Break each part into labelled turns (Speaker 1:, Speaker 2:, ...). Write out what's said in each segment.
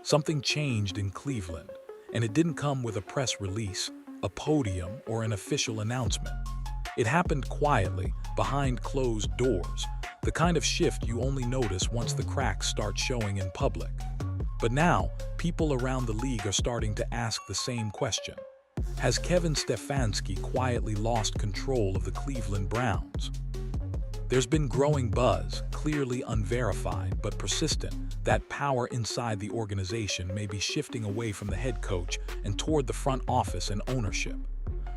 Speaker 1: Something changed in Cleveland, and it didn't come with a press release, a podium, or an official announcement. It happened quietly, behind closed doors, the kind of shift you only notice once the cracks start showing in public. But now, people around the league are starting to ask the same question. Has Kevin Stefanski quietly lost control of the Cleveland Browns? There's been growing buzz, clearly unverified but persistent, that power inside the organization may be shifting away from the head coach and toward the front office and ownership.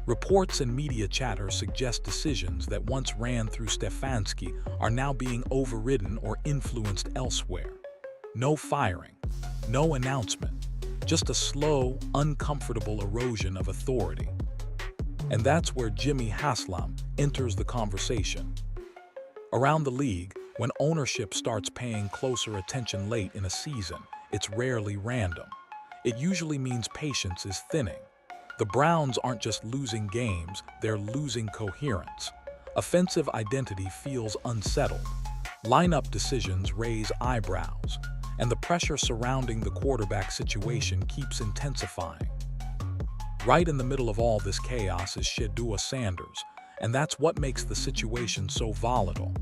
Speaker 1: Reports and media chatter suggest decisions that once ran through Stefanski are now being overridden or influenced elsewhere. No firing, no announcement, just a slow, uncomfortable erosion of authority. And that's where Jimmy Haslam enters the conversation. Around the league, when ownership starts paying closer attention late in a season, it's rarely random. It usually means patience is thinning. The Browns aren't just losing games, they're losing coherence. Offensive identity feels unsettled. Lineup decisions raise eyebrows, and the pressure surrounding the quarterback situation keeps intensifying. Right in the middle of all this chaos is Shedeur Sanders, and that's what makes the situation so volatile.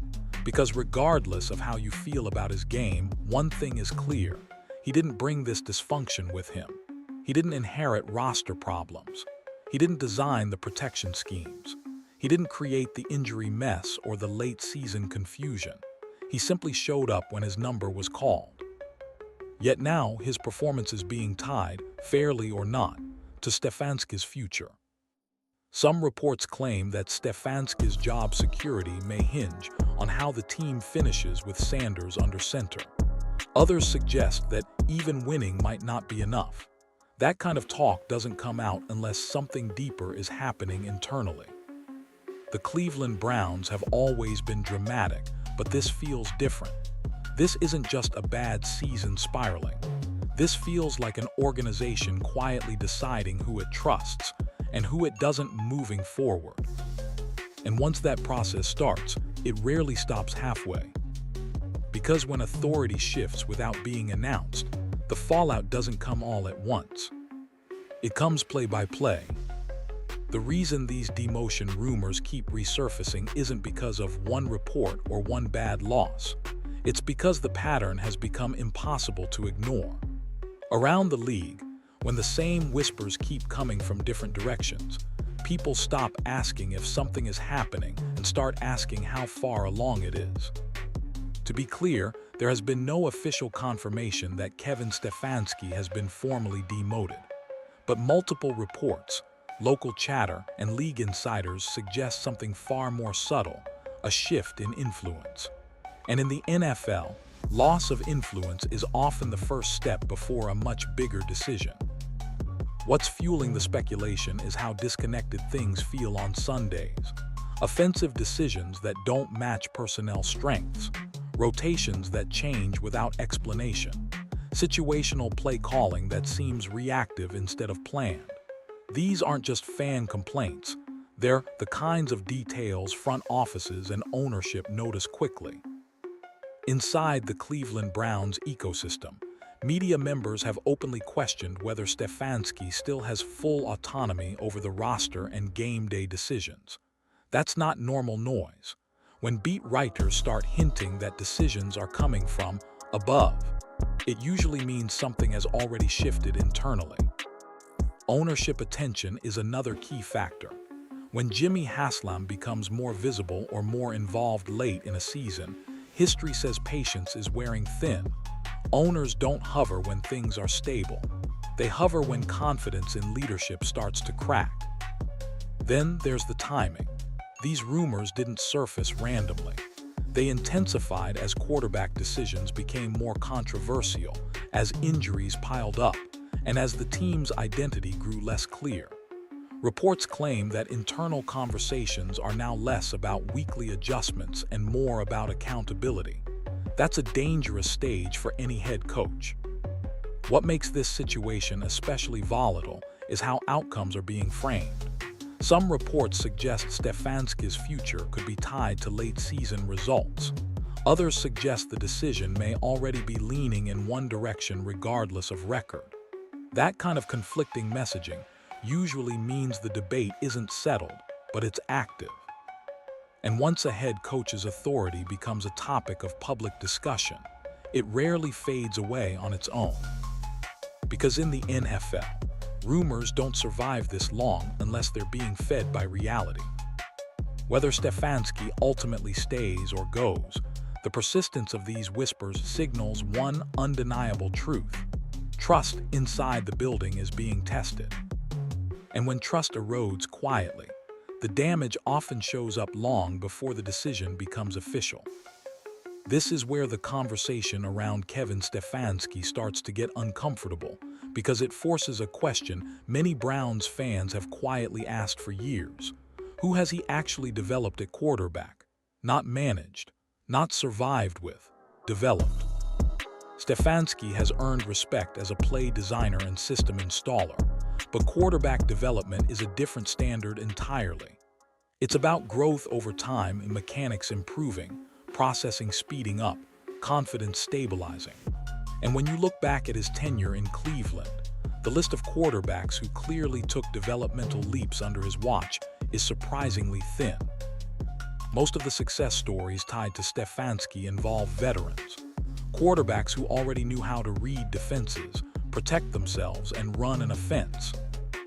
Speaker 1: Because regardless of how you feel about his game, one thing is clear: he didn't bring this dysfunction with him. He didn't inherit roster problems. He didn't design the protection schemes. He didn't create the injury mess or the late-season confusion. He simply showed up when his number was called. Yet now his performance is being tied, fairly or not, to Stefanski's future. Some reports claim that Stefanski's job security may hinge on how the team finishes with Sanders under center. Others suggest that even winning might not be enough. That kind of talk doesn't come out unless something deeper is happening internally. The Cleveland Browns have always been dramatic, but this feels different. This isn't just a bad season spiraling. This feels like an organization quietly deciding who it trusts and who it doesn't moving forward. And once that process starts, it rarely stops halfway. Because when authority shifts without being announced, the fallout doesn't come all at once. It comes play by play. The reason these demotion rumors keep resurfacing isn't because of one report or one bad loss. It's because the pattern has become impossible to ignore. Around the league, when the same whispers keep coming from different directions, people stop asking if something is happening and start asking how far along it is. To be clear, there has been no official confirmation that Kevin Stefanski has been formally demoted. But multiple reports, local chatter, and league insiders suggest something far more subtle: a shift in influence. And in the NFL, loss of influence is often the first step before a much bigger decision. What's fueling the speculation is how disconnected things feel on Sundays. Offensive decisions that don't match personnel strengths, rotations that change without explanation, situational play calling that seems reactive instead of planned. These aren't just fan complaints. They're the kinds of details front offices and ownership notice quickly. Inside the Cleveland Browns ecosystem, media members have openly questioned whether Stefanski still has full autonomy over the roster and game day decisions. That's not normal noise. When beat writers start hinting that decisions are coming from above, it usually means something has already shifted internally. Ownership attention is another key factor. When Jimmy Haslam becomes more visible or more involved late in a season, history says patience is wearing thin. Owners don't hover when things are stable. They hover when confidence in leadership starts to crack. Then there's the timing. These rumors didn't surface randomly. They intensified as quarterback decisions became more controversial, as injuries piled up, and as the team's identity grew less clear. Reports claim that internal conversations are now less about weekly adjustments and more about accountability. That's a dangerous stage for any head coach. What makes this situation especially volatile is how outcomes are being framed. Some reports suggest Stefanski's future could be tied to late-season results. Others suggest the decision may already be leaning in one direction regardless of record. That kind of conflicting messaging usually means the debate isn't settled, but it's active. And once a head coach's authority becomes a topic of public discussion, it rarely fades away on its own. Because in the NFL, rumors don't survive this long unless they're being fed by reality. Whether Stefanski ultimately stays or goes, the persistence of these whispers signals one undeniable truth: trust inside the building is being tested. And when trust erodes quietly, the damage often shows up long before the decision becomes official. This is where the conversation around Kevin Stefanski starts to get uncomfortable, because it forces a question many Browns fans have quietly asked for years. Who has he actually developed at quarterback? Not managed, not survived with, developed. Stefanski has earned respect as a play designer and system installer, but quarterback development is a different standard entirely. It's about growth over time and mechanics improving, processing speeding up, confidence stabilizing. And when you look back at his tenure in Cleveland, the list of quarterbacks who clearly took developmental leaps under his watch is surprisingly thin. Most of the success stories tied to Stefanski involve veterans, quarterbacks who already knew how to read defenses, protect themselves, and run an offense.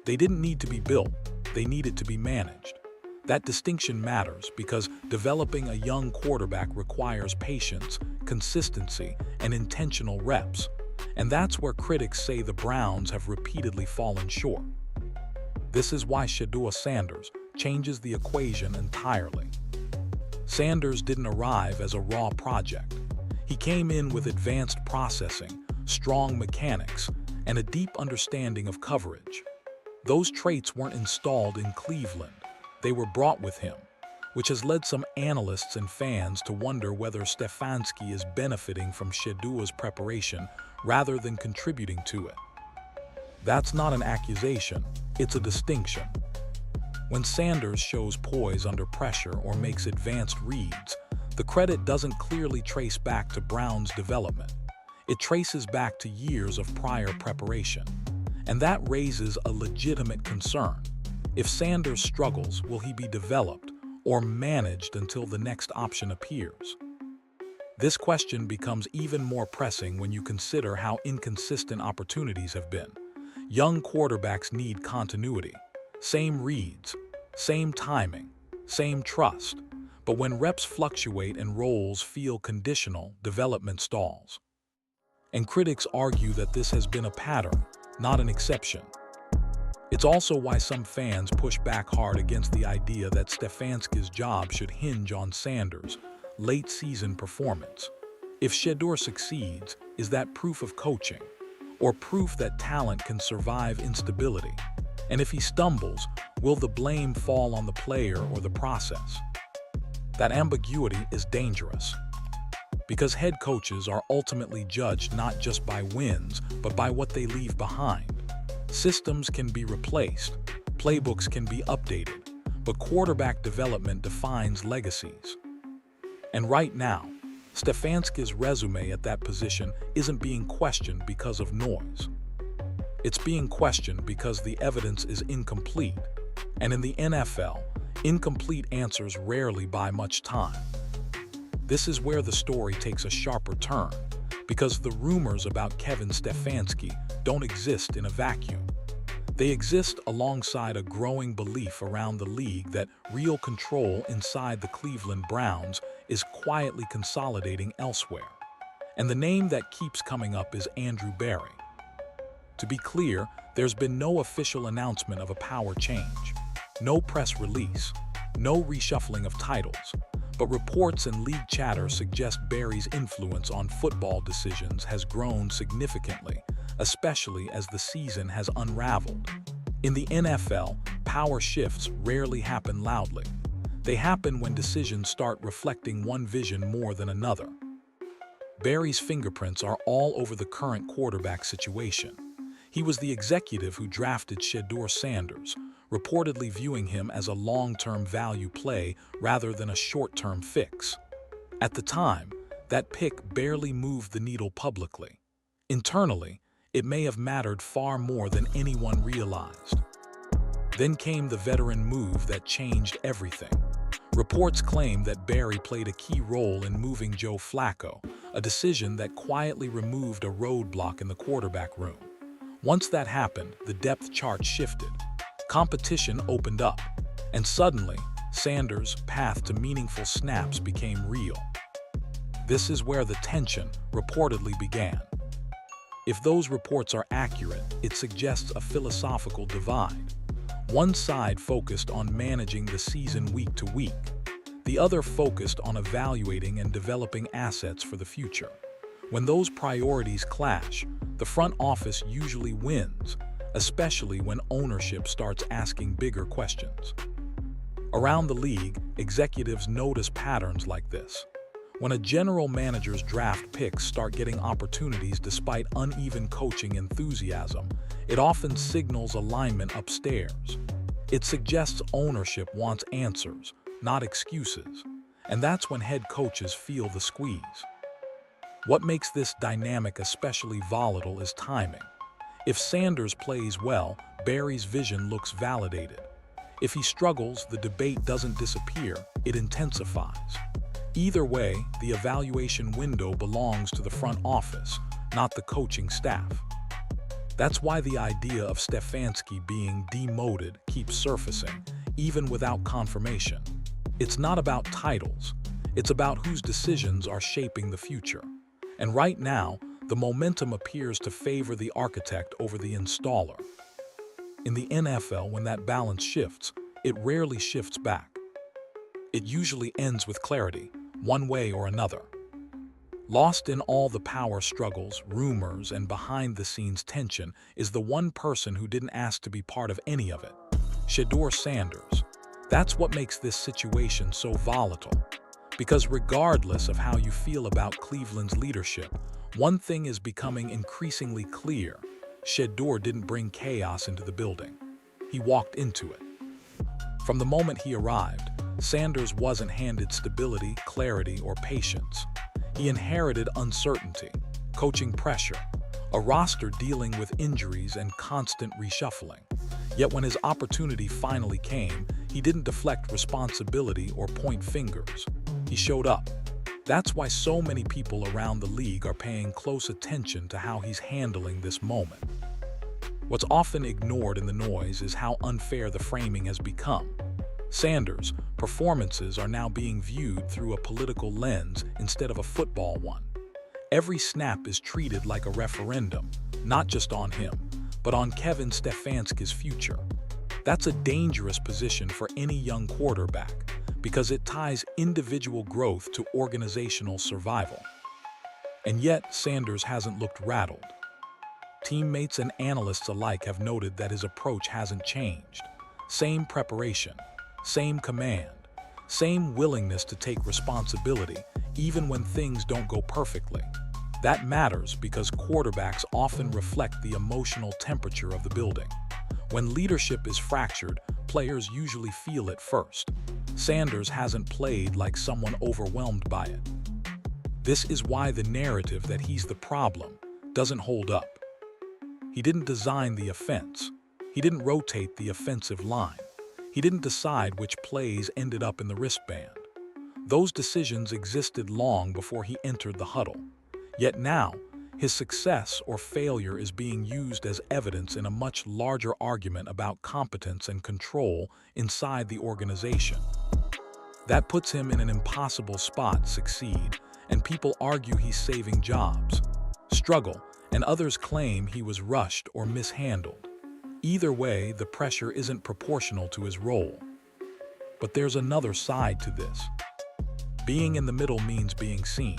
Speaker 1: They didn't need to be built, they needed to be managed. That distinction matters because developing a young quarterback requires patience, consistency, and intentional reps. And that's where critics say the Browns have repeatedly fallen short. This is why Shedeur Sanders changes the equation entirely. Sanders didn't arrive as a raw project. He came in with advanced processing, strong mechanics, and a deep understanding of coverage. Those traits weren't installed in Cleveland. They were brought with him, which has led some analysts and fans to wonder whether Stefanski is benefiting from Shedeur's preparation rather than contributing to it. That's not an accusation, it's a distinction. When Sanders shows poise under pressure or makes advanced reads, the credit doesn't clearly trace back to Brown's development. It traces back to years of prior preparation. And that raises a legitimate concern. If Sanders struggles, will he be developed or managed until the next option appears? This question becomes even more pressing when you consider how inconsistent opportunities have been. Young quarterbacks need continuity, same reads, same timing, same trust. But when reps fluctuate and roles feel conditional, development stalls. And critics argue that this has been a pattern, not an exception. It's also why some fans push back hard against the idea that Stefanski's job should hinge on Sanders' late-season performance. If Shedeur succeeds, is that proof of coaching, or proof that talent can survive instability? And if he stumbles, will the blame fall on the player or the process? That ambiguity is dangerous, because head coaches are ultimately judged not just by wins, but by what they leave behind. Systems can be replaced, playbooks can be updated, but quarterback development defines legacies. And right now, Stefanski's resume at that position isn't being questioned because of noise. It's being questioned because the evidence is incomplete, and in the NFL, incomplete answers rarely buy much time. This is where the story takes a sharper turn, because the rumors about Kevin Stefanski don't exist in a vacuum. They exist alongside a growing belief around the league that real control inside the Cleveland Browns is quietly consolidating elsewhere. And the name that keeps coming up is Andrew Berry. To be clear, there's been no official announcement of a power change, no press release, no reshuffling of titles, but reports and league chatter suggest Berry's influence on football decisions has grown significantly, especially as the season has unraveled. In the NFL, power shifts rarely happen loudly. They happen when decisions start reflecting one vision more than another. Berry's fingerprints are all over the current quarterback situation. He was the executive who drafted Shedeur Sanders, reportedly viewing him as a long-term value play rather than a short-term fix. At the time, That pick barely moved the needle publicly. Internally, it may have mattered far more than anyone realized. Then came the veteran move that changed everything. Reports claim that Barry played a key role in moving Joe Flacco, a decision that quietly removed a roadblock in the quarterback room. Once that happened, the depth chart shifted. Competition opened up, and suddenly, Sanders' path to meaningful snaps became real. This is where the tension reportedly began. If those reports are accurate, it suggests a philosophical divide. One side focused on managing the season week to week. The other focused on evaluating and developing assets for the future. When those priorities clash, the front office usually wins, especially when ownership starts asking bigger questions. Around the league, executives notice patterns like this. When a general manager's draft picks start getting opportunities despite uneven coaching enthusiasm, it often signals alignment upstairs. It suggests ownership wants answers, not excuses, and that's when head coaches feel the squeeze. What makes this dynamic especially volatile is timing. If Sanders plays well, Barry's vision looks validated. If he struggles, the debate doesn't disappear, it intensifies. Either way, the evaluation window belongs to the front office, not the coaching staff. That's why the idea of Stefanski being demoted keeps surfacing, even without confirmation. It's not about titles, it's about whose decisions are shaping the future. And right now, the momentum appears to favor the architect over the installer. In the NFL, when that balance shifts, it rarely shifts back. It usually ends with clarity, one way or another. Lost in all the power struggles, rumors, and behind-the-scenes tension is the one person who didn't ask to be part of any of it: Shedeur Sanders. That's what makes this situation so volatile. Because regardless of how you feel about Cleveland's leadership, one thing is becoming increasingly clear: Shedeur didn't bring chaos into the building. He walked into it. From the moment he arrived, Sanders wasn't handed stability, clarity, or patience. He inherited uncertainty, coaching pressure, a roster dealing with injuries and constant reshuffling. Yet when his opportunity finally came, he didn't deflect responsibility or point fingers. He showed up. That's why so many people around the league are paying close attention to how he's handling this moment. What's often ignored in the noise is how unfair the framing has become. Sanders' performances are now being viewed through a political lens instead of a football one. Every snap is treated like a referendum, not just on him, but on Kevin Stefanski's future. That's a dangerous position for any young quarterback, because it ties individual growth to organizational survival. And yet, Sanders hasn't looked rattled. Teammates and analysts alike have noted that his approach hasn't changed. Same preparation, same command, same willingness to take responsibility, even when things don't go perfectly. That matters because quarterbacks often reflect the emotional temperature of the building. When leadership is fractured, players usually feel it first. Sanders hasn't played like someone overwhelmed by it. This is why the narrative that he's the problem doesn't hold up. He didn't design the offense. He didn't rotate the offensive line. He didn't decide which plays ended up in the wristband. Those decisions existed long before he entered the huddle. Yet now, his success or failure is being used as evidence in a much larger argument about competence and control inside the organization. That puts him in an impossible spot to succeed, and people argue he's saving jobs, struggle, and others claim he was rushed or mishandled. Either way, the pressure isn't proportional to his role. But there's another side to this. Being in the middle means being seen.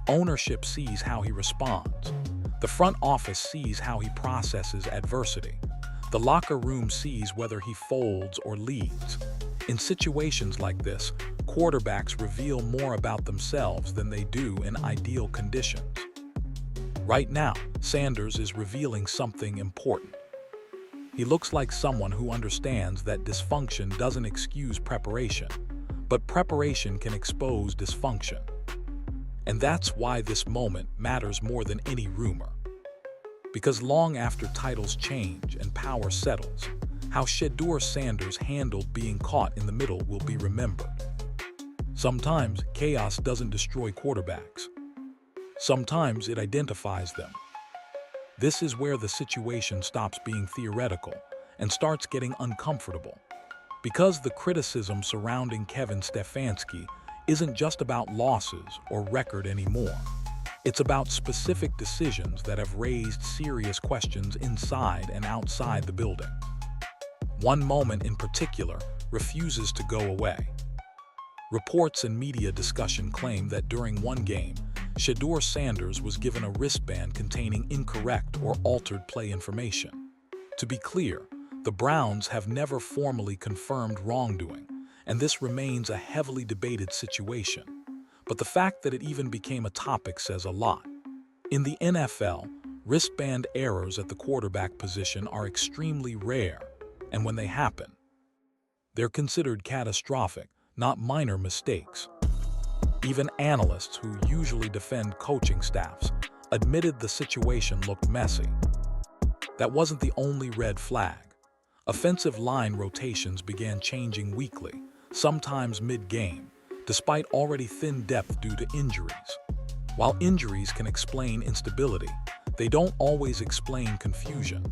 Speaker 1: Ownership sees how he responds. The front office sees how he processes adversity. The locker room sees whether he folds or leads. In situations like this, quarterbacks reveal more about themselves than they do in ideal conditions. Right now, Sanders is revealing something important. He looks like someone who understands that dysfunction doesn't excuse preparation, but preparation can expose dysfunction. And that's why this moment matters more than any rumor. Because long after titles change and power settles, how Shedeur Sanders handled being caught in the middle will be remembered. Sometimes chaos doesn't destroy quarterbacks. Sometimes it identifies them. This is where the situation stops being theoretical and starts getting uncomfortable. Because the criticism surrounding Kevin Stefanski isn't just about losses or record anymore. It's about specific decisions that have raised serious questions inside and outside the building. One moment in particular refuses to go away. Reports and media discussion claim that during one game, Shedeur Sanders was given a wristband containing incorrect or altered play information. To be clear, the Browns have never formally confirmed wrongdoing, and this remains a heavily debated situation. But the fact that it even became a topic says a lot. In the NFL, wristband errors at the quarterback position are extremely rare, and when they happen, they're considered catastrophic, not minor mistakes. Even analysts who usually defend coaching staffs admitted the situation looked messy. That wasn't the only red flag. Offensive line rotations began changing weekly, sometimes mid-game, despite already thin depth due to injuries. While injuries can explain instability, they don't always explain confusion.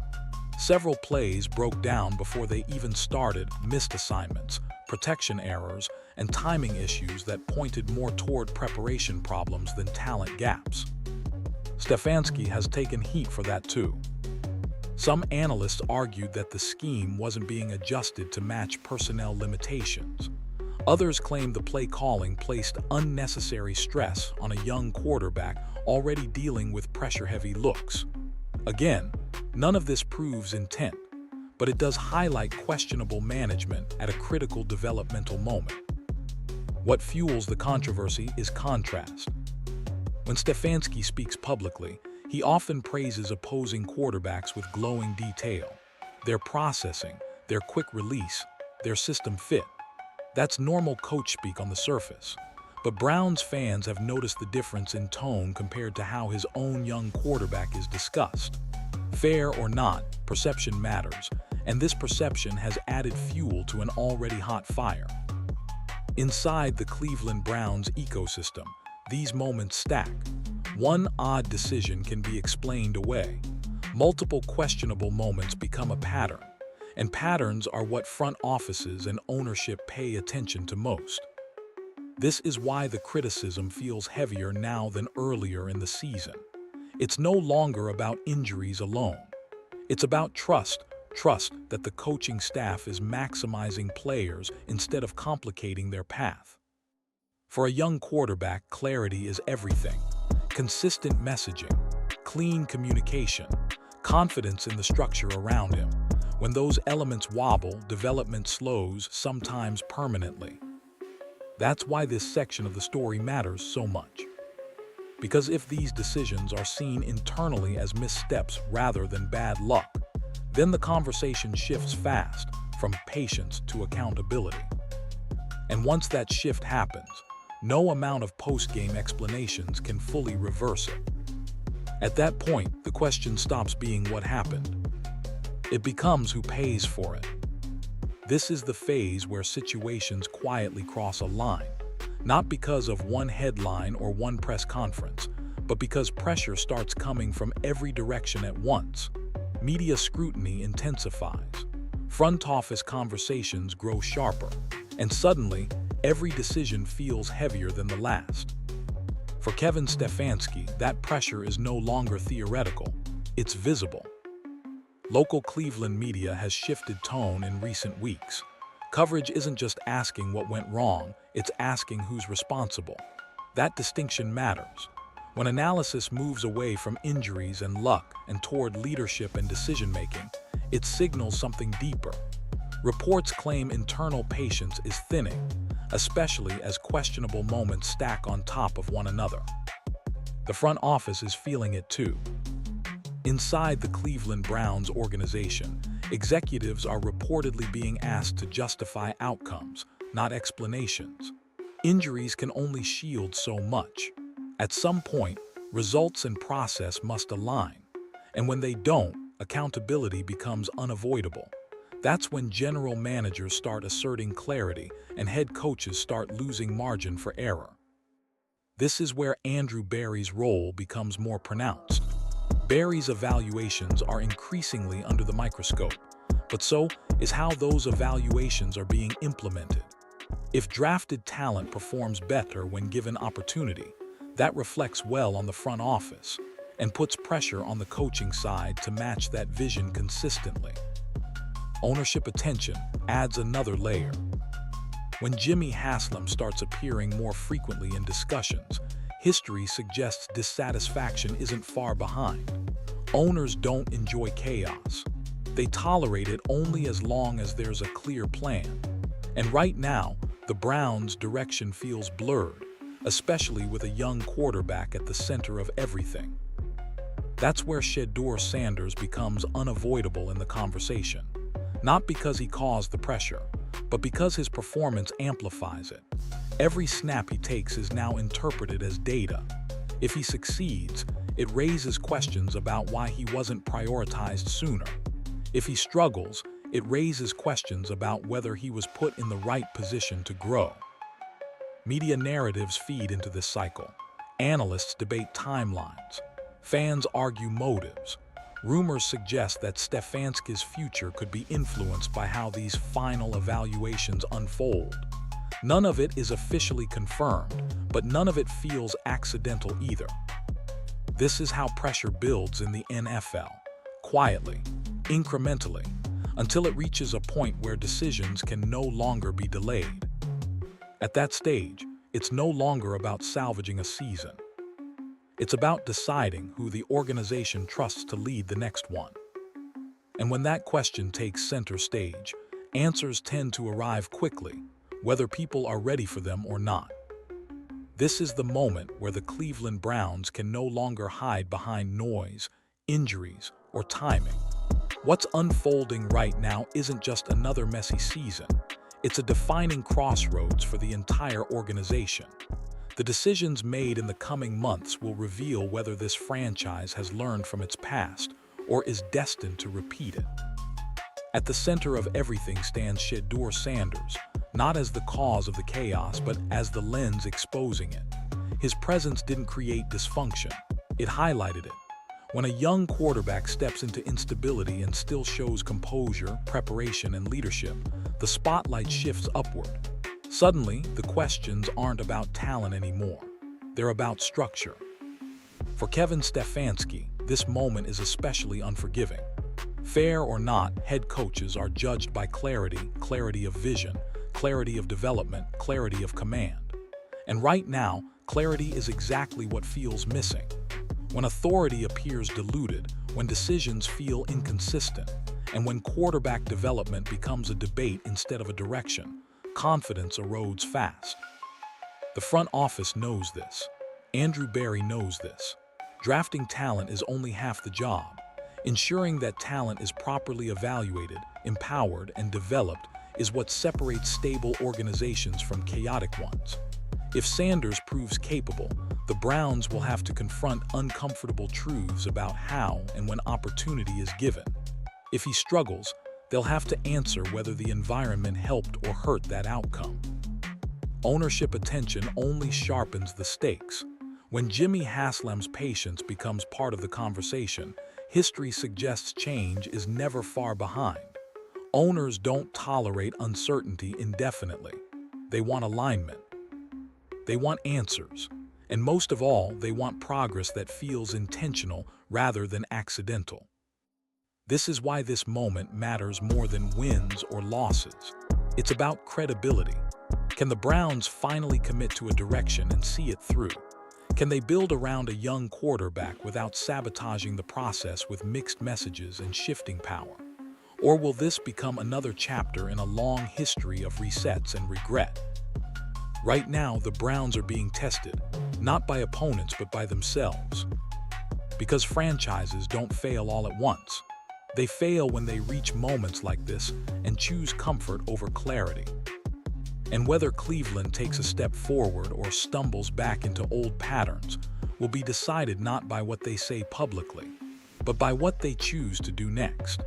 Speaker 1: Several plays broke down before they even started, missed assignments, protection errors, and timing issues that pointed more toward preparation problems than talent gaps. Stefanski has taken heat for that too. Some analysts argued that the scheme wasn't being adjusted to match personnel limitations. Others claimed the play calling placed unnecessary stress on a young quarterback already dealing with pressure-heavy looks. Again, none of this proves intent, but it does highlight questionable management at a critical developmental moment. What fuels the controversy is contrast. When Stefanski speaks publicly, he often praises opposing quarterbacks with glowing detail, their processing, their quick release, their system fit. That's normal coach speak on the surface. But Browns fans have noticed the difference in tone compared to how his own young quarterback is discussed. Fair or not, perception matters, and this perception has added fuel to an already hot fire. Inside the Cleveland Browns ecosystem, these moments stack. One odd decision can be explained away. Multiple questionable moments become a pattern, and patterns are what front offices and ownership pay attention to most. This is why the criticism feels heavier now than earlier in the season. It's no longer about injuries alone. It's about trust that the coaching staff is maximizing players instead of complicating their path. For a young quarterback, clarity is everything. Consistent messaging, clean communication, confidence in the structure around him. When those elements wobble, development slows, sometimes permanently. That's why this section of the story matters so much. Because if these decisions are seen internally as missteps rather than bad luck, then the conversation shifts fast from patience to accountability. And once that shift happens, no amount of post-game explanations can fully reverse it. At that point, the question stops being what happened. It becomes who pays for it. This is the phase where situations quietly cross a line, not because of one headline or one press conference, but because pressure starts coming from every direction at once. Media scrutiny intensifies. Front office conversations grow sharper, and suddenly, every decision feels heavier than the last. For Kevin Stefanski, that pressure is no longer theoretical, it's visible. Local Cleveland media has shifted tone in recent weeks. Coverage isn't just asking what went wrong, it's asking who's responsible. That distinction matters. When analysis moves away from injuries and luck and toward leadership and decision-making, it signals something deeper. Reports claim internal patience is thinning, especially as questionable moments stack on top of one another. The front office is feeling it too. Inside the Cleveland Browns organization, executives are reportedly being asked to justify outcomes, not explanations. Injuries can only shield so much. At some point, results and process must align, and when they don't, accountability becomes unavoidable. That's when general managers start asserting clarity and head coaches start losing margin for error. This is where Andrew Barry's role becomes more pronounced. Barry's evaluations are increasingly under the microscope, but so is how those evaluations are being implemented. If drafted talent performs better when given opportunity, that reflects well on the front office and puts pressure on the coaching side to match that vision consistently. Ownership attention adds another layer. When Jimmy Haslam starts appearing more frequently in discussions, history suggests dissatisfaction isn't far behind. Owners don't enjoy chaos. They tolerate it only as long as there's a clear plan. And right now, the Browns' direction feels blurred, especially with a young quarterback at the center of everything. That's where Shedeur Sanders becomes unavoidable in the conversation. Not because he caused the pressure, but because his performance amplifies it. Every snap he takes is now interpreted as data. If he succeeds, it raises questions about why he wasn't prioritized sooner. If he struggles, it raises questions about whether he was put in the right position to grow. Media narratives feed into this cycle. Analysts debate timelines. Fans argue motives. Rumors suggest that Stefanski's future could be influenced by how these final evaluations unfold. None of it is officially confirmed, but none of it feels accidental either. This is how pressure builds in the NFL, quietly, incrementally, until it reaches a point where decisions can no longer be delayed. At that stage, it's no longer about salvaging a season. It's about deciding who the organization trusts to lead the next one. And when that question takes center stage, answers tend to arrive quickly, whether people are ready for them or not. This is the moment where the Cleveland Browns can no longer hide behind noise, injuries, or timing. What's unfolding right now isn't just another messy season. It's a defining crossroads for the entire organization. The decisions made in the coming months will reveal whether this franchise has learned from its past or is destined to repeat it. At the center of everything stands Shedeur Sanders, not as the cause of the chaos, but as the lens exposing it. His presence didn't create dysfunction, it highlighted it. When a young quarterback steps into instability and still shows composure, preparation, and leadership, the spotlight shifts upward. Suddenly, the questions aren't about talent anymore. They're about structure. For Kevin Stefanski, this moment is especially unforgiving. Fair or not, head coaches are judged by clarity, clarity of vision, clarity of development, clarity of command. And right now, clarity is exactly what feels missing. When authority appears diluted, when decisions feel inconsistent, and when quarterback development becomes a debate instead of a direction, confidence erodes fast. The front office knows this. Andrew Barry knows this. Drafting talent is only half the job. Ensuring that talent is properly evaluated, empowered, and developed is what separates stable organizations from chaotic ones. If Sanders proves capable, the Browns will have to confront uncomfortable truths about how and when opportunity is given. If he struggles, they'll have to answer whether the environment helped or hurt that outcome. Ownership attention only sharpens the stakes. When Jimmy Haslam's patience becomes part of the conversation, history suggests change is never far behind. Owners don't tolerate uncertainty indefinitely. They want alignment. They want answers. And most of all, they want progress that feels intentional rather than accidental. This is why this moment matters more than wins or losses. It's about credibility. Can the Browns finally commit to a direction and see it through? Can they build around a young quarterback without sabotaging the process with mixed messages and shifting power? Or will this become another chapter in a long history of resets and regret? Right now, the Browns are being tested, not by opponents but by themselves. Because franchises don't fail all at once. They fail when they reach moments like this and choose comfort over clarity. And whether Cleveland takes a step forward or stumbles back into old patterns will be decided not by what they say publicly, but by what they choose to do next.